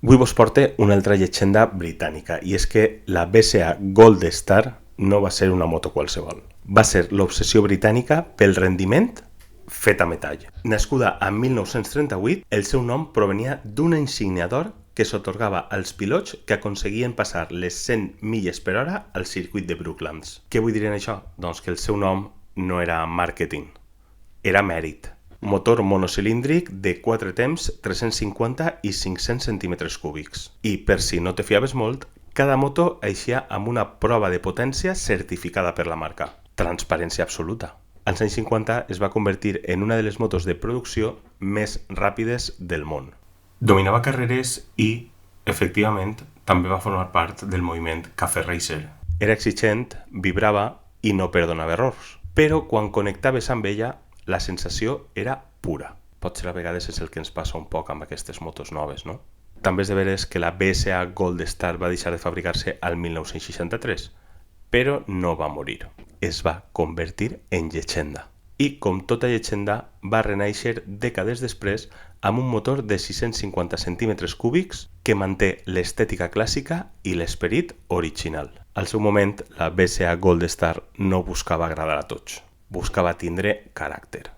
Avui vos porte una altra llegenda britànica, i és que la BCA Gold Star no va ser una moto qualsevol. Va ser l'obsessió britànica pel rendiment fet a metall. Nascuda en 1938, el seu nom provenia d'una insígnia d'or que s'atorgava als pilots que aconseguien passar les 100 milles per hora al circuit de Brooklands. Què vull dir en això? Doncs que el seu nom no era màrqueting, era mèrit. Motor monocilíndric de 4 temps, 350 i 500 centímetres cúbics. I per si no te fiaves molt, cada moto eixia amb una prova de potència certificada per la marca. Transparència absoluta. Als anys 50 es va convertir en una de les motos de producció més ràpides del món. Dominava carreres i, efectivament, també va formar part del moviment Cafè Racer. Era exigent, vibrava i no perdonava errors. Però quan connectaves amb ella, la sensació era pura. Potser a vegades és el que ens passa un poc amb aquestes motos noves, no? També és de veres que la BSA Gold Star va deixar de fabricar-se al 1963, però no va morir. Es va convertir en llegenda. I, com tota llegenda, va renaixer dècades després amb un motor de 650 centímetres cúbics que manté l'estètica clàssica i l'esperit original. Al seu moment, la BSA Gold Star no buscava agradar a tots. Buscava tindre caràcter.